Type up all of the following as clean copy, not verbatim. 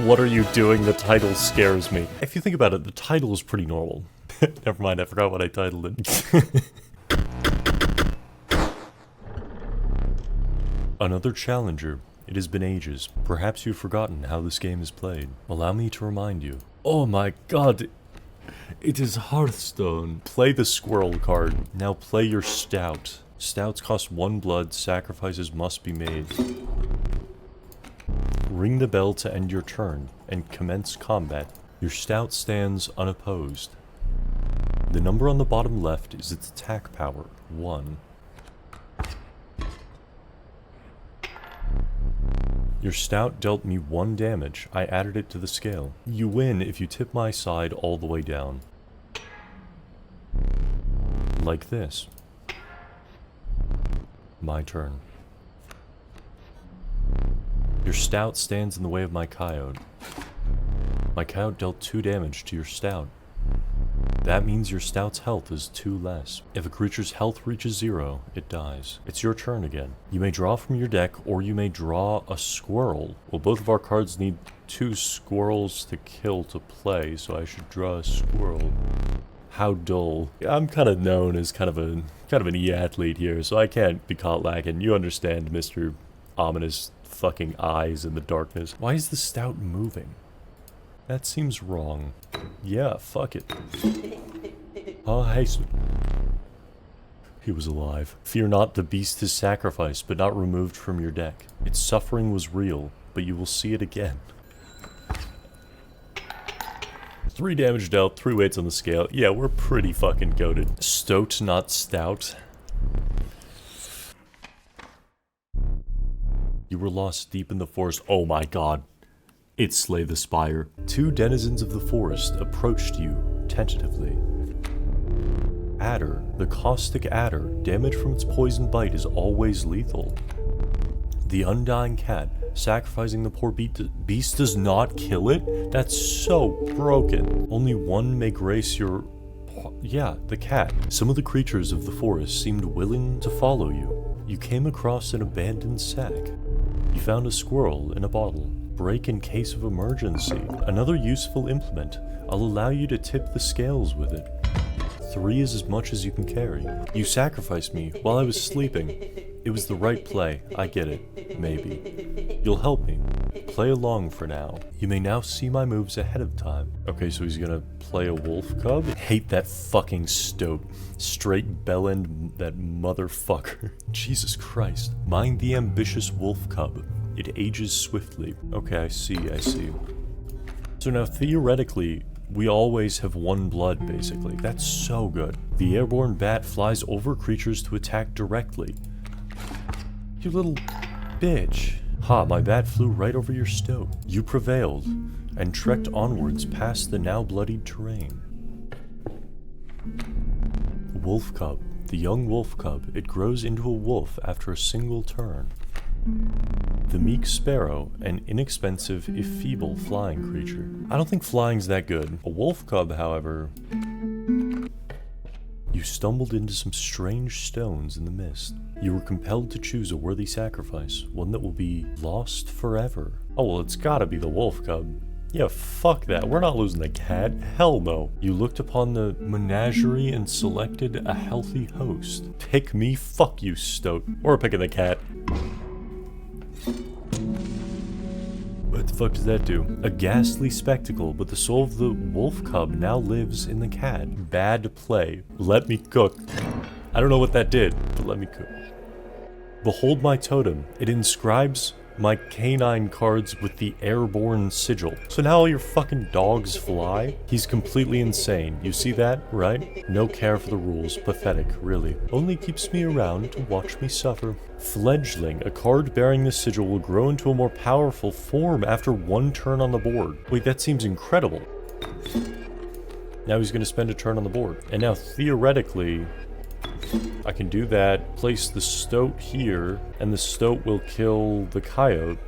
What are you doing? The title scares me. If you think about it, the title is pretty normal. Never mind, I forgot what I titled it. Another challenger. It has been ages. Perhaps you've forgotten how this game is played. Allow me to remind you. Oh my god. It is Hearthstone. Play the squirrel card. Now play your stout. Stouts cost 1 blood. Sacrifices must be made. Ring the bell to end your turn and commence combat. Your stout stands unopposed. The number on the bottom left is its attack power, 1. Your stout dealt me 1 damage. I added it to the scale. You win if you tip my side all the way down. Like this. My turn. Your stout stands in the way of my coyote. My coyote dealt 2 damage to your stout. That means your stout's health is 2 less. If a creature's health reaches 0, it dies. It's your turn again. You may draw from your deck, or you may draw a squirrel. Well, both of our cards need 2 squirrels to kill to play, so I should draw a squirrel. How dull. I'm kind of known as kind of an e-athlete here, so I can't be caught lacking. You understand, Mr. Ominous fucking eyes in the darkness. Why is the stout moving? That seems wrong. Yeah, fuck it. Oh, hasten. He was alive. Fear not, the beast is sacrificed, but not removed from your deck. Its suffering was real, but you will see it again. 3 damage dealt, 3 weights on the scale. Yeah, we're pretty fucking goated. Stoat, not stout. You were lost deep in the forest. Oh my god. It's Slay the Spire. 2 denizens of the forest approached you, tentatively. Adder, the caustic adder, damage from its poison bite is always lethal. The undying cat, sacrificing the poor beast does not kill it? That's so broken. Only 1 may grace your... Yeah, the cat. Some of the creatures of the forest seemed willing to follow you. You came across an abandoned sack. You found a squirrel in a bottle. Break in case of emergency. Another useful implement. I'll allow you to tip the scales with it. 3 is as much as you can carry. You sacrificed me while I was sleeping. It was the right play. I get it. Maybe. You'll help me. Play along for now. You may now see my moves ahead of time. Okay, so he's gonna play a wolf cub? Hate that fucking stoat. Straight bellend that motherfucker. Jesus Christ. Mind the ambitious wolf cub. It ages swiftly. Okay, I see. So now theoretically, we always have 1 blood, basically. That's so good. The airborne bat flies over creatures to attack directly. You little bitch. Ha, my bat flew right over your stoat. You prevailed, and trekked onwards past the now bloodied terrain. Wolf cub. The young wolf cub. It grows into a wolf after a single turn. The meek sparrow, an inexpensive, if feeble, flying creature. I don't think flying's that good. A wolf cub, however... You stumbled into some strange stones in the mist. You were compelled to choose a worthy sacrifice, one that will be lost forever. Oh well, it's gotta be the wolf cub. Yeah, fuck that. We're not losing the cat. Hell no. You looked upon the menagerie and selected a healthy host. Pick me, fuck you, stoat. Or picking the cat. What the fuck does that do? A ghastly spectacle, but the soul of the wolf cub now lives in the cat. Bad play. Let me cook. I don't know what that did, but let me cook. Behold my totem. It inscribes my canine cards with the airborne sigil. So now all your fucking dogs fly? He's completely insane. You see that, right? No care for the rules. Pathetic, really. Only keeps me around to watch me suffer. Fledgling, a card bearing the sigil will grow into a more powerful form after 1 turn on the board. Wait, that seems incredible. Now he's gonna spend a turn on the board. And now, theoretically, I can do that, place the stoat here, and the stoat will kill the coyote.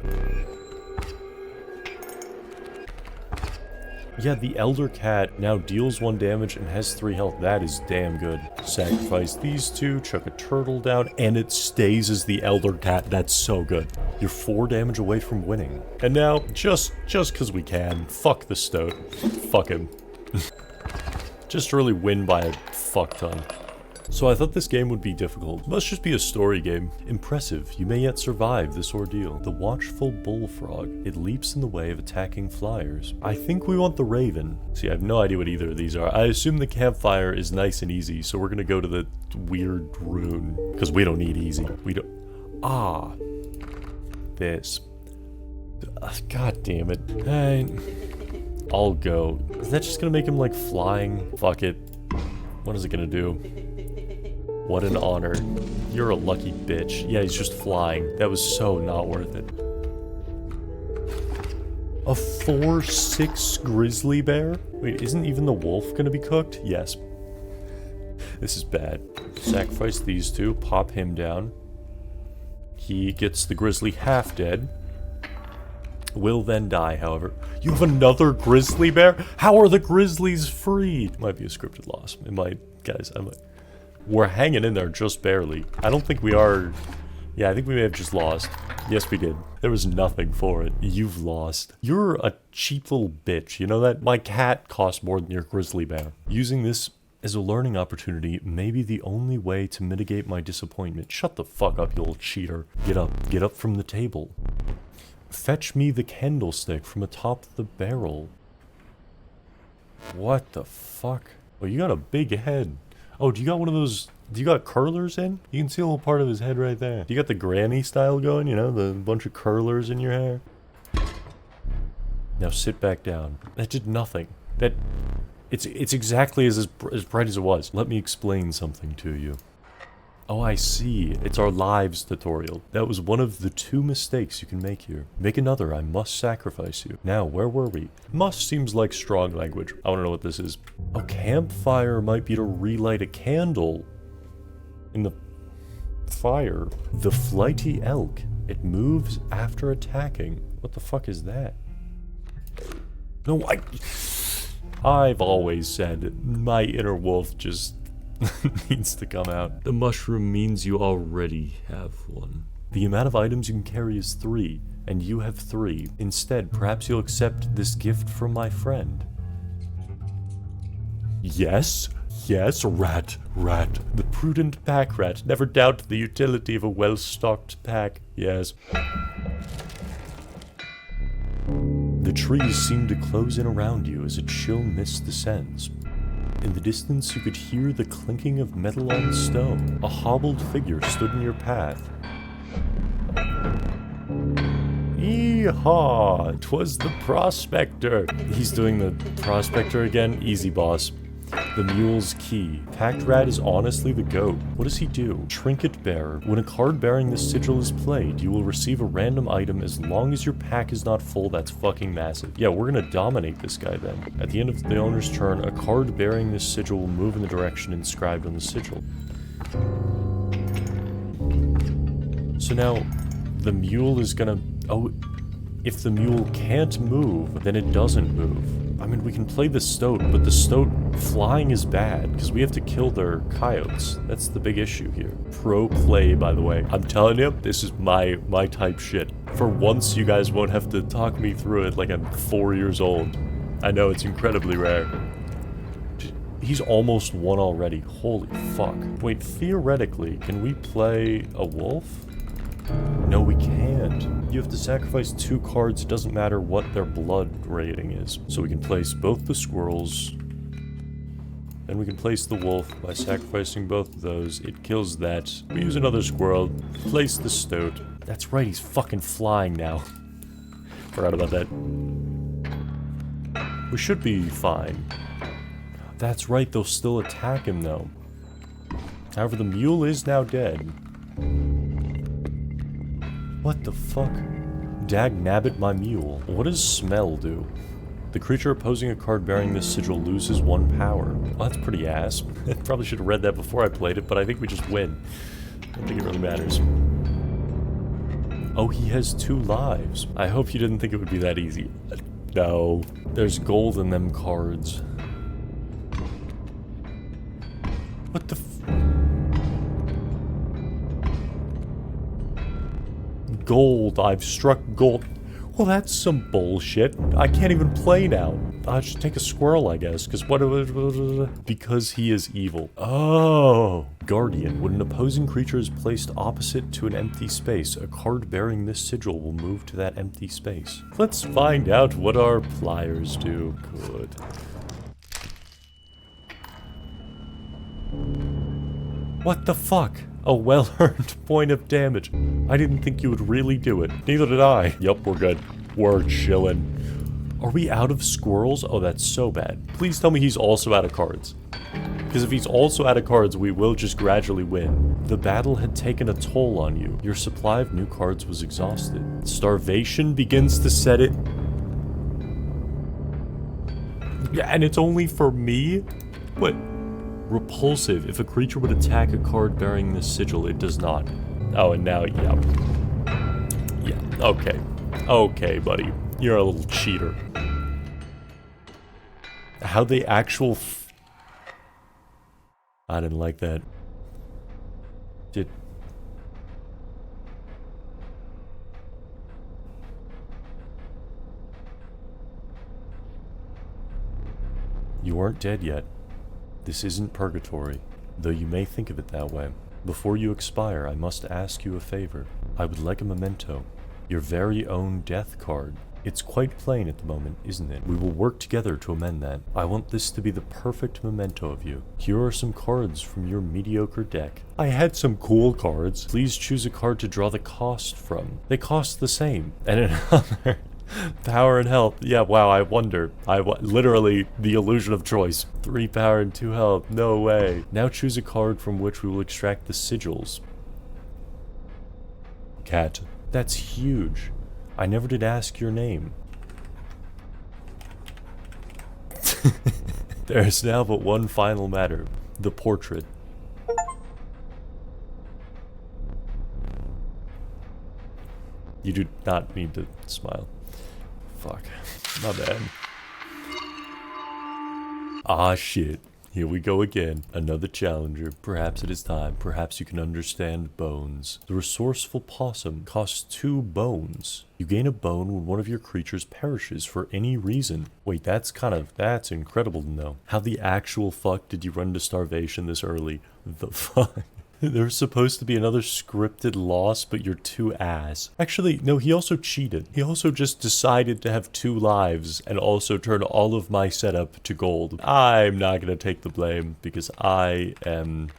Yeah, the Elder Cat now deals 1 damage and has 3 health. That is damn good. Sacrifice these 2, chuck a turtle down, and it stays as the Elder Cat. That's so good. You're 4 damage away from winning. And now, just because we can, fuck the Stoat. Fuck him. Just to really win by a fuck ton. So I thought this game would be difficult. Must just be a story game. Impressive, you may yet survive this ordeal. The watchful bullfrog. It leaps in the way of attacking flyers. I think we want the raven. See, I have no idea what either of these are. I assume the campfire is nice and easy, so we're gonna go to the weird rune. Because we don't need easy. We don't... Ah. This. God damn it. I'll go. Is that just gonna make him, like, flying? Fuck it. What is it gonna do? What an honor. You're a lucky bitch. Yeah, he's just flying. That was so not worth it. A 4/6 grizzly bear? Wait, isn't even the wolf gonna be cooked? Yes. This is bad. Sacrifice these 2, pop him down. He gets the grizzly half dead. Will then die, however. You have another grizzly bear? How are the grizzlies free? It might be a scripted loss. It might, guys, we're hanging in there just barely. I don't think we are... Yeah, I think we may have just lost. Yes, we did. There was nothing for it. You've lost. You're a cheap little bitch, you know that? My cat costs more than your grizzly bear. Using this as a learning opportunity may be the only way to mitigate my disappointment. Shut the fuck up, you little cheater. Get up from the table. Fetch me the candlestick from atop the barrel. What the fuck? Oh, you got a big head. Oh, do you got one of those... Do you got curlers in? You can see a little part of his head right there. Do you got the granny style going? You know, the bunch of curlers in your hair? Now sit back down. That did nothing. That... It's exactly as bright as it was. Let me explain something to you. Oh, I see. It's our lives tutorial. That was one of the 2 mistakes you can make here. Make another. I must sacrifice you. Now, where were we? Must seems like strong language. I want to know what this is. A campfire might be to relight a candle in the fire. The flighty elk. It moves after attacking. What the fuck is that? No, I've always said my inner wolf just... needs to come out. The mushroom means you already have one. The amount of items you can carry is 3, and you have 3. Instead, perhaps you'll accept this gift from my friend. Yes? Yes, rat. The prudent pack rat. Never doubt the utility of a well-stocked pack. Yes. The trees seem to close in around you as a chill mist descends. In the distance, you could hear the clinking of metal on stone. A hobbled figure stood in your path. Yeehaw! 'Twas the prospector! He's doing the prospector again? Easy, boss. The mule's key. Packed rat is honestly the goat. What does he do? Trinket bearer. When a card bearing this sigil is played, you will receive a random item as long as your pack is not full. That's fucking massive. Yeah, we're gonna dominate this guy then. At the end of the owner's turn, a card bearing this sigil will move in the direction inscribed on the sigil. So now, the mule is gonna... Oh, if the mule can't move, then it doesn't move. I mean, we can play the stoat, but the stoat flying is bad, because we have to kill their coyotes. That's the big issue here. Pro play, by the way. I'm telling you, this is my type shit. For once, you guys won't have to talk me through it like I'm 4 years old. I know, it's incredibly rare. He's almost won already. Holy fuck. Wait, theoretically, can we play a wolf? No, we can't. You have to sacrifice 2 cards, it doesn't matter what their blood rating is. So we can place both the squirrels, and we can place the wolf by sacrificing both of those. It kills that. We use another squirrel, place the stoat. That's right, he's fucking flying now. Forgot about that. We should be fine. That's right, they'll still attack him though. However, the mule is now dead. What the fuck? Dag nabbit my mule. What does smell do? The creature opposing a card bearing this sigil loses 1 power. Well, that's pretty ass. I probably should have read that before I played it, but I think we just win. I don't think it really matters. Oh, he has 2 lives. I hope you didn't think it would be that easy. No. There's gold in them cards. What the gold. I've struck gold. Well, that's some bullshit. I can't even play now. I should take a squirrel, I guess, because because he is evil. Oh. Guardian. When an opposing creature is placed opposite to an empty space, a card bearing this sigil will move to that empty space. Let's find out what our pliers do. Good. What the fuck? A well-earned point of damage. I didn't think you would really do it. Neither did I. Yup, we're good. We're chillin'. Are we out of squirrels? Oh, that's so bad. Please tell me he's also out of cards. Because if he's also out of cards, we will just gradually win. The battle had taken a toll on you. Your supply of new cards was exhausted. Starvation begins to set it. Yeah, and it's only for me? What? Repulsive. If a creature would attack a card bearing this sigil, it does not. Oh, and now, yeah. Yeah, okay. Okay, buddy. You're a little cheater. How the actual I didn't like that. You aren't dead yet. This isn't purgatory, though you may think of it that way. Before you expire, I must ask you a favor. I would like a memento. Your very own death card. It's quite plain at the moment, isn't it? We will work together to amend that. I want this to be the perfect memento of you. Here are some cards from your mediocre deck. I had some cool cards. Please choose a card to draw the cost from. They cost the same. And another... Power and health. Yeah, wow, I wonder. Literally, the illusion of choice. 3 power and 2 health. No way. Now choose a card from which we will extract the sigils. Cat. That's huge. I never did ask your name. There is now but one final matter. The portrait. You do not need to smile. Fuck. My bad. Ah, shit. Here we go again. Another challenger. Perhaps it is time. Perhaps you can understand bones. The resourceful possum costs 2 bones. You gain a bone when one of your creatures perishes for any reason. Wait, that's incredible to know. How the actual fuck did you run into starvation this early? The fuck? There's supposed to be another scripted loss, but you're too ass. Actually, no, he also cheated. He also just decided to have 2 lives and also turn all of my setup to gold. I'm not gonna take the blame because I am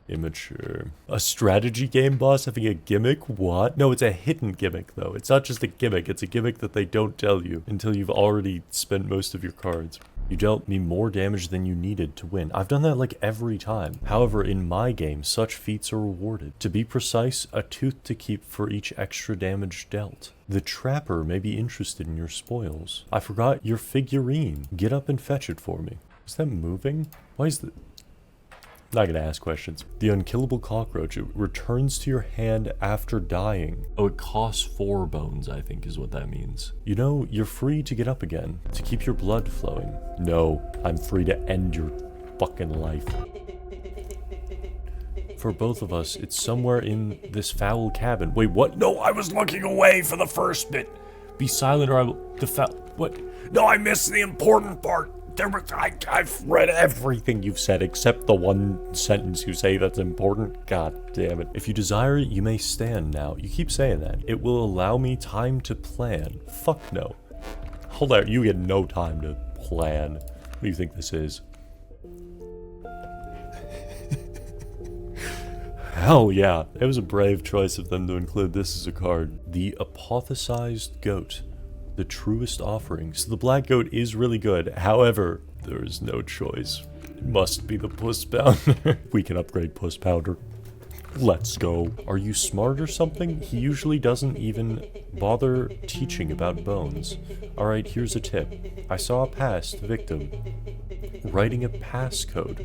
immature. A strategy game boss having a gimmick? What? No, it's a hidden gimmick though. It's not just a gimmick, it's a gimmick that they don't tell you until you've already spent most of your cards. You dealt me more damage than you needed to win. I've done that like every time. However, in my game, such feats are rewarded. To be precise, a tooth to keep for each extra damage dealt. The trapper may be interested in your spoils. I forgot your figurine. Get up and fetch it for me. Is that moving? Why is that? Not gonna ask questions. The unkillable cockroach, it returns to your hand after dying. Oh, it costs 4 bones, I think is what that means. You know, you're free to get up again, to keep your blood flowing. No, I'm free to end your fucking life. For both of us, it's somewhere in this foul cabin. Wait, what? No, I was looking away for the first bit. Be silent or I will... What? No, I missed the important part. I've read everything you've said except the one sentence you say that's important. God damn it. If you desire it, you may stand now. You keep saying that. It will allow me time to plan. Fuck no. Hold on, you get no time to plan. What do you think this is? Hell yeah. It was a brave choice of them to include this as a card. The apothesized goat. The truest offering. So the black goat is really good. However, there is no choice. It must be the puss pounder. We can upgrade puss pounder. Let's go. Are you smart or something? He usually doesn't even bother teaching about bones. Alright, here's a tip. I saw a past victim writing a passcode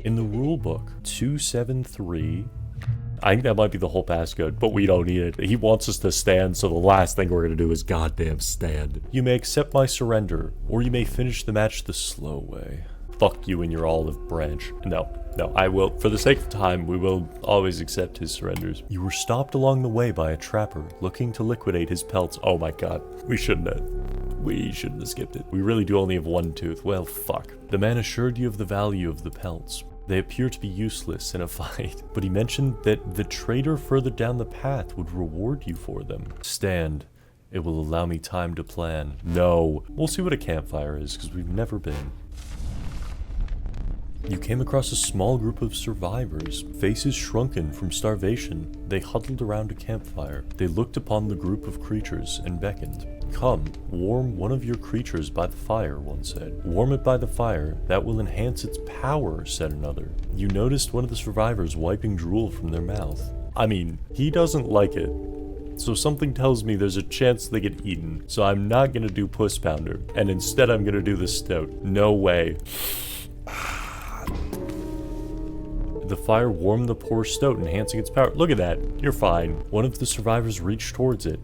in the rulebook. 273 I think that might be the whole passcode, but we don't need it. He wants us to stand, so the last thing we're gonna do is goddamn stand. You may accept my surrender, or you may finish the match the slow way. Fuck you and your olive branch. No, I will. For the sake of time, we will always accept his surrenders. You were stopped along the way by a trapper looking to liquidate his pelts. Oh my god. We shouldn't have skipped it. We really do only have one tooth. Well, fuck. The man assured you of the value of the pelts. They appear to be useless in a fight, but he mentioned that the trader further down the path would reward you for them. Stand. It will allow me time to plan. No. We'll see what a campfire is, because we've never been. You came across a small group of survivors, faces shrunken from starvation. They huddled around a campfire. They looked upon the group of creatures and beckoned. Come, warm one of your creatures by the fire, one said. Warm it by the fire, that will enhance its power, said another. You noticed one of the survivors wiping drool from their mouth. I mean, he doesn't like it. So something tells me there's a chance they get eaten. So I'm not gonna do Puss Pounder, and instead I'm gonna do the Stout. No way. The fire warmed the poor Stout, enhancing its power. Look at that. You're fine. One of the survivors reached towards it.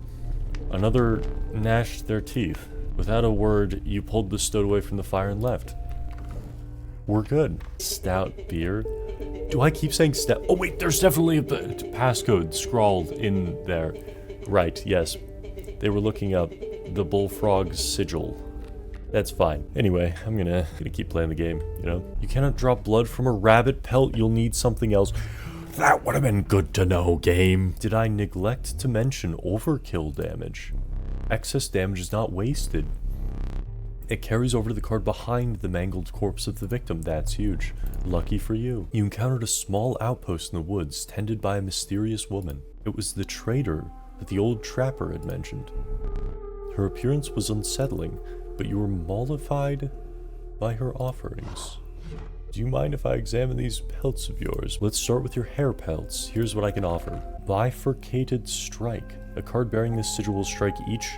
Another gnashed their teeth. Without a word, you pulled the Stout away from the fire and left. We're good. Stout beer. Do I keep saying stout? Oh wait, there's definitely a passcode scrawled in there. Right, yes. They were looking up the bullfrog's sigil. That's fine. Anyway, I'm gonna keep playing the game, you know? You cannot drop blood from a rabbit pelt, you'll need something else. That would have been good to know, game. Did I neglect to mention overkill damage? Excess damage is not wasted. It carries over to the card behind the mangled corpse of the victim. That's huge. Lucky for you. You encountered a small outpost in the woods, tended by a mysterious woman. It was the trader that the old trapper had mentioned. Her appearance was unsettling, but you were mollified by her offerings. Do you mind if I examine these pelts of yours? Let's start with your hair pelts. Here's what I can offer. Bifurcated Strike. A card bearing this sigil will strike each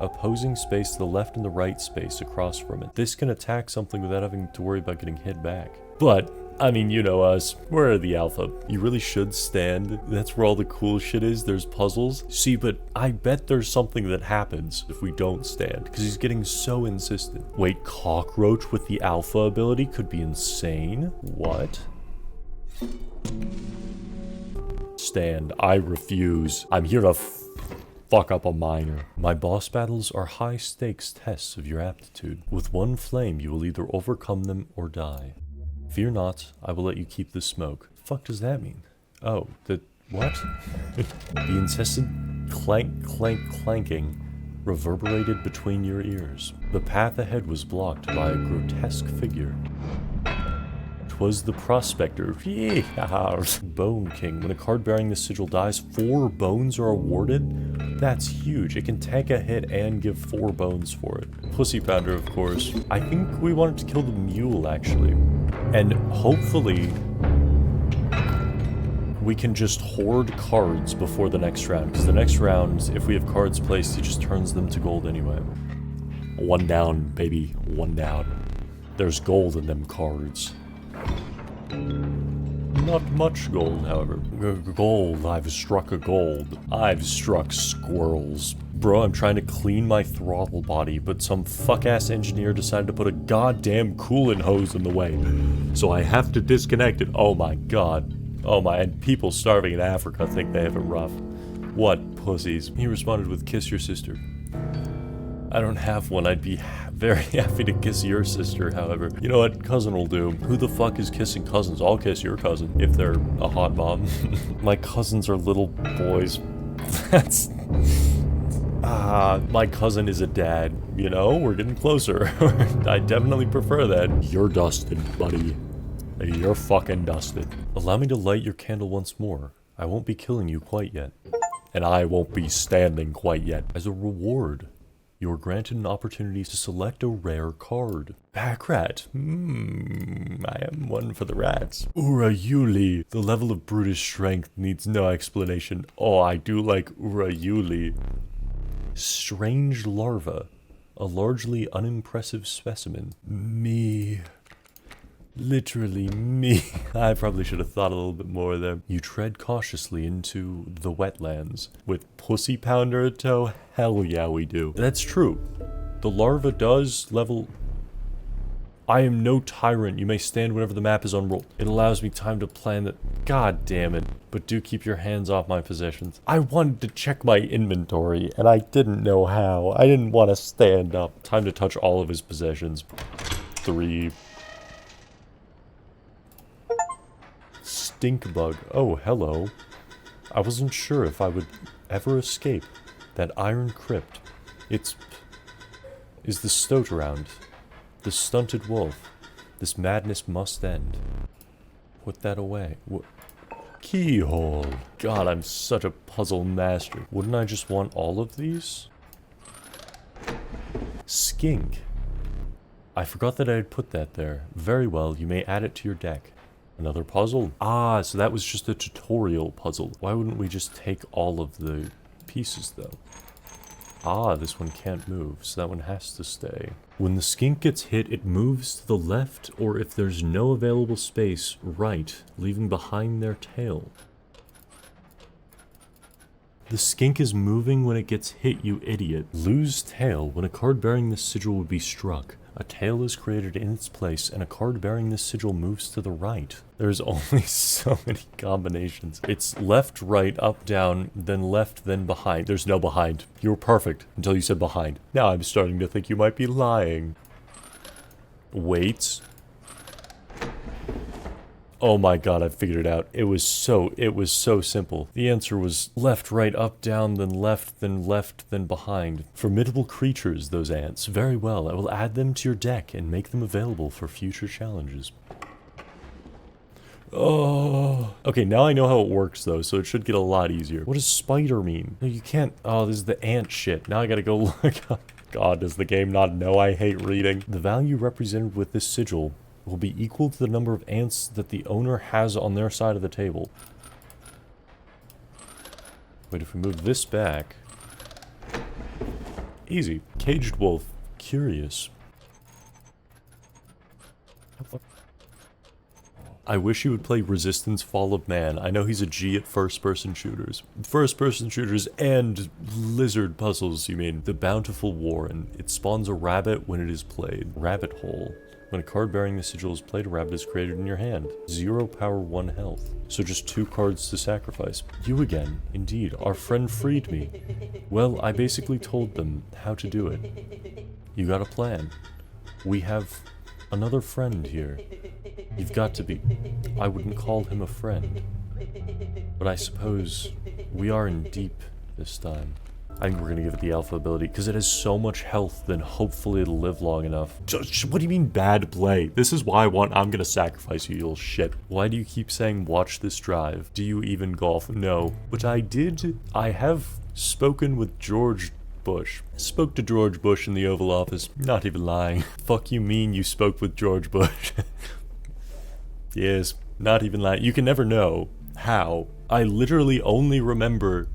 opposing space to the left and the right space across from it. This can attack something without having to worry about getting hit back. But, I mean, you know us. We're the alpha. You really should stand. That's where all the cool shit is. There's puzzles. See, but I bet there's something that happens if we don't stand, because he's getting so insistent. Wait, Cockroach with the alpha ability could be insane? What? Stand. I refuse. I'm here to fuck up a miner. My boss battles are high-stakes tests of your aptitude. With one flame, you will either overcome them or die. Fear not, I will let you keep the smoke. Fuck does that mean? Oh, what? The incessant clanking reverberated between your ears. The path ahead was blocked by a grotesque figure. 'Twas the prospector. Bone King. When a card bearing this sigil dies, 4 bones are awarded? That's huge. It can tank a hit and give 4 bones for it. Pussy Pounder, of course. I think we wanted to kill the mule, actually. And hopefully we can just hoard cards before the next round. Because the next round, if we have cards placed, he just turns them to gold anyway. 1 down, baby. 1 down. There's gold in them cards. Not much gold, however. Gold, I've struck a gold. I've struck squirrels. Bro, I'm trying to clean my throttle body, but some fuck-ass engineer decided to put a goddamn coolant hose in the way. So I have to disconnect it. Oh my god. Oh my, and people starving in Africa think they have it rough. What pussies. He responded with, kiss your sister. I don't have one. I'd be very happy to kiss your sister, however. You know what? Cousin will do. Who the fuck is kissing cousins? I'll kiss your cousin, if they're a hot mom. My cousins are little boys. That's... my cousin is a dad. You know, we're getting closer. I definitely prefer that. You're dusted, buddy. You're fucking dusted. Allow me to light your candle once more. I won't be killing you quite yet. And I won't be standing quite yet. As a reward, you are granted an opportunity to select a rare card. Pack rat. I am one for the rats. Urayuli. The level of brutish strength needs no explanation. Oh, I do like Urayuli. Strange larva. A largely unimpressive specimen. Me. Literally me. I probably should have thought a little bit more there. You tread cautiously into the wetlands. With Pussy Pounder a tow? Hell yeah we do. That's true. The larva does level... I am no tyrant. You may stand whenever the map is unrolled. It allows me time to plan that... God damn it. But do keep your hands off my possessions. I wanted to check my inventory, and I didn't know how. I didn't want to stand up. Time to touch all of his possessions. 3... Stink bug. Oh, hello. I wasn't sure if I would ever escape that iron crypt. Is the stoat around? The stunted wolf. This madness must end. Put that away. Keyhole. God, I'm such a puzzle master. Wouldn't I just want all of these? Skink. I forgot that I had put that there. Very well, you may add it to your deck. Another puzzle. Ah, so that was just a tutorial puzzle. Why wouldn't we just take all of the pieces, though? Ah, this one can't move, so that one has to stay. When the skink gets hit, it moves to the left, or if there's no available space, right, leaving behind their tail. The skink is moving when it gets hit, you idiot. Lose tail. When a card bearing this sigil would be struck, a tail is created in its place, and a card bearing this sigil moves to the right. There's only so many combinations. It's left, right, up, down, then left, then behind. There's no behind. You were perfect until you said behind. Now I'm starting to think you might be lying. Wait. Oh my god, I figured it out. It was so simple. The answer was left, right, up, down, then left, then behind. Formidable creatures, those ants. Very well, I will add them to your deck and make them available for future challenges. Oh. Okay, now I know how it works though, so it should get a lot easier. What does spider mean? No, you can't. Oh, this is the ant shit. Now I gotta go look up. God, does the game not know I hate reading? The value represented with this sigil will be equal to the number of ants that the owner has on their side of the table. Wait, if we move this back... Easy. Caged wolf. Curious. I wish he would play Resistance Fall of Man. I know he's a G at first-person shooters. First-person shooters and lizard puzzles, you mean. The Bountiful Warren. It spawns a rabbit when it is played. Rabbit hole. When a card bearing the sigil is played, a rabbit is created in your hand. 0 power, 1 health. So just 2 cards to sacrifice. You again. Indeed, our friend freed me. Well, I basically told them how to do it. You got a plan. We have another friend here. You've got to be... I wouldn't call him a friend. But I suppose we are in deep this time. I think we're gonna give it the alpha ability, because it has so much health, then hopefully it'll live long enough. What do you mean bad play? This is why I'm gonna sacrifice you, you little shit. Why do you keep saying watch this drive? Do you even golf? No. But I have spoken with George Bush. Spoke to George Bush in the Oval Office. Not even lying. Fuck you mean you spoke with George Bush? Yes, not even lying. You can never know how. I literally only remember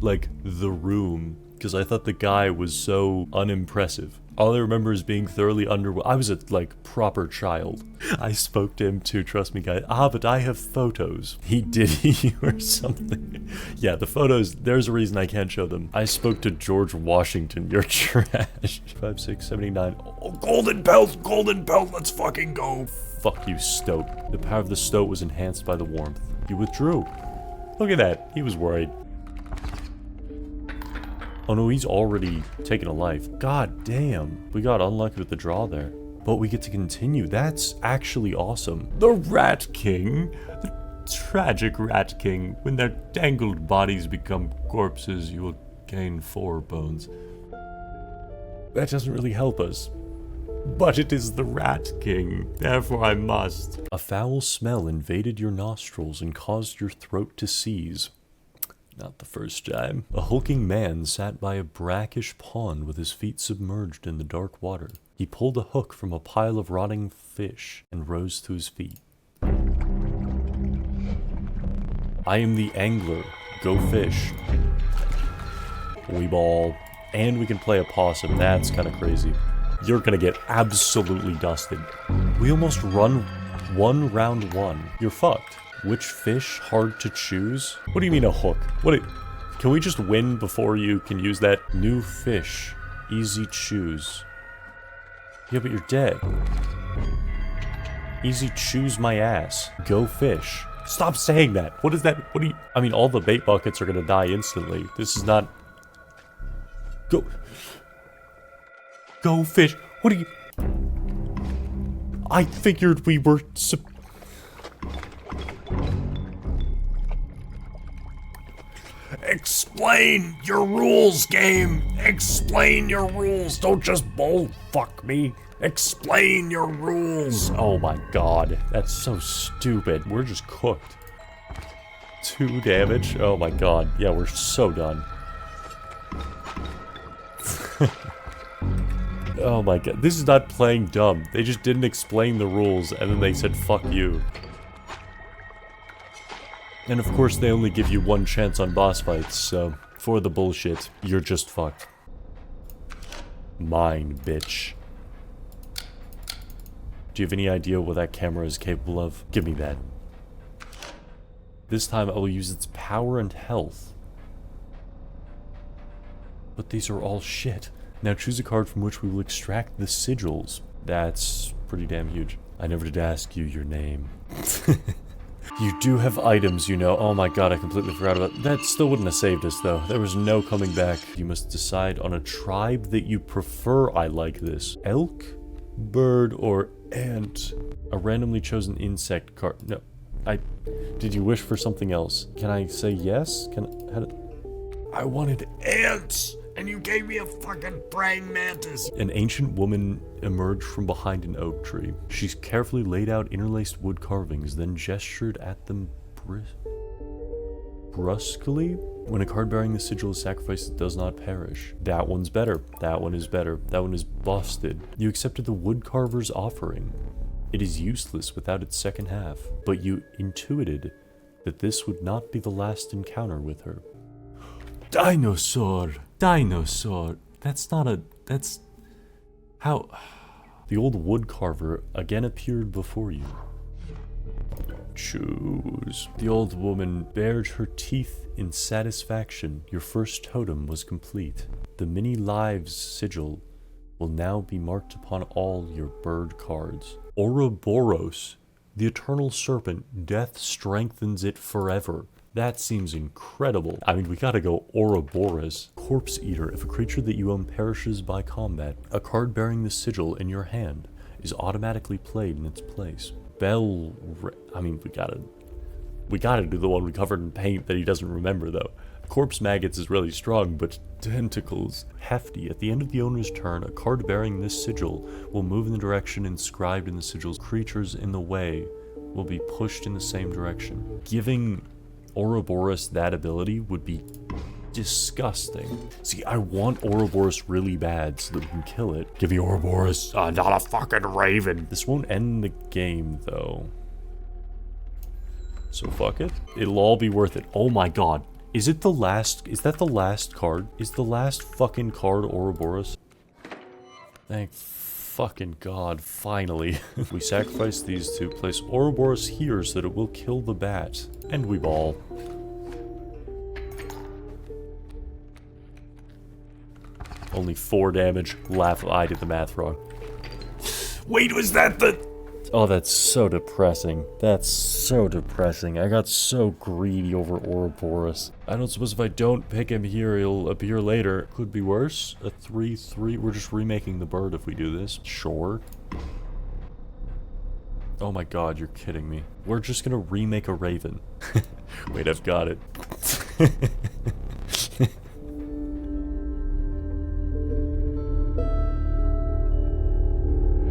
like the room because I thought the guy was so unimpressive. All I remember is being thoroughly underwhelmed. I was a like proper child. I spoke to him too, trust me guys. Ah, but I have photos. He did you or something. Yeah, the photos, there's a reason I can't show them. I spoke to George Washington. You're trash. 5, 6, 79. Oh, golden belt, let's fucking go. Fuck you, stoat. The power of the stoat was enhanced by the warmth. You withdrew. Look at that. He was worried. Oh no, he's already taken a life. God damn. We got unlucky with the draw there. But we get to continue. That's actually awesome. The Rat King. The tragic Rat King. When their tangled bodies become corpses, you will gain 4 bones. That doesn't really help us. But it is the Rat King. Therefore I must. A foul smell invaded your nostrils and caused your throat to seize. Not the first time. A hulking man sat by a brackish pond with his feet submerged in the dark water. He pulled a hook from a pile of rotting fish and rose to his feet. I am the angler. Go fish. We ball. And we can play a possum. That's kind of crazy. You're gonna get absolutely dusted. We almost run... Round one. You're fucked. Which fish hard to choose? What do you mean a hook? Can we just win before you can use that? New fish. Easy choose. Yeah, but you're dead. Easy choose my ass. Go fish. Stop saying that. What is that? What do you... I mean, all the bait buckets are gonna die instantly. This is not... Go fish. What do you... I figured we were... Explain your rules, game! Explain your rules! Don't just bullfuck me! Explain your rules! Oh my god, that's so stupid. We're just cooked. 2 damage? Oh my god. Yeah, we're so done. Oh my god. This is not playing dumb. They just didn't explain the rules, and then they said, fuck you. And of course, they only give you 1 chance on boss fights, so for the bullshit, you're just fucked. Mine, bitch. Do you have any idea what that camera is capable of? Give me that. This time I will use its power and health. But these are all shit. Now choose a card from which we will extract the sigils. That's pretty damn huge. I never did ask you your name. You do have items, you know. Oh my god, I completely forgot about that. That still wouldn't have saved us, though. There was no coming back. You must decide on a tribe that you prefer. I like this. Elk, bird, or ant. A randomly chosen insect card. No. Did you wish for something else? Can I say yes? I wanted ants! And you gave me a fucking praying mantis! An ancient woman emerged from behind an oak tree. She carefully laid out interlaced wood carvings, then gestured at them brusquely. When a card bearing the sigil is sacrificed, it does not perish. That one's better. That one is better. That one is busted. You accepted the woodcarver's offering. It is useless without its second half, but you intuited that this would not be the last encounter with her. Dinosaur! Dinosaur! That's not a... that's... how... The old woodcarver again appeared before you. Choose. The old woman bared her teeth in satisfaction. Your first totem was complete. The many lives sigil will now be marked upon all your bird cards. Ouroboros. The eternal serpent. Death strengthens it forever. That seems incredible. I mean, we gotta go Ouroboros. Corpse Eater. If a creature that you own perishes by combat, a card bearing the sigil in your hand is automatically played in its place. I mean, we gotta do the one we covered in paint that he doesn't remember, though. Corpse Maggots is really strong, but Tentacles. Hefty. At the end of the owner's turn, a card bearing this sigil will move in the direction inscribed in the sigils. Creatures in the way will be pushed in the same direction. Giving Ouroboros that ability would be disgusting. See, I want Ouroboros really bad so that we can kill it. Give me Ouroboros. Not a fucking raven. This won't end the game, though. So fuck it. It'll all be worth it. Oh my god. Is it the last? Is that the last card? Is the last fucking card Ouroboros? Thank fucking god, finally. We sacrifice these two. Place Ouroboros here so that it will kill the bat. And we ball. Only 4 damage. Laugh, I did the math wrong. Wait, was that the... Oh, that's so depressing. That's so depressing. I got so greedy over Ouroboros. I don't suppose if I don't pick him here, he'll appear later. Could be worse. A 3-3. We're just remaking the bird if we do this. Sure. Oh my god, you're kidding me. We're just gonna remake a raven. Wait, I've got it.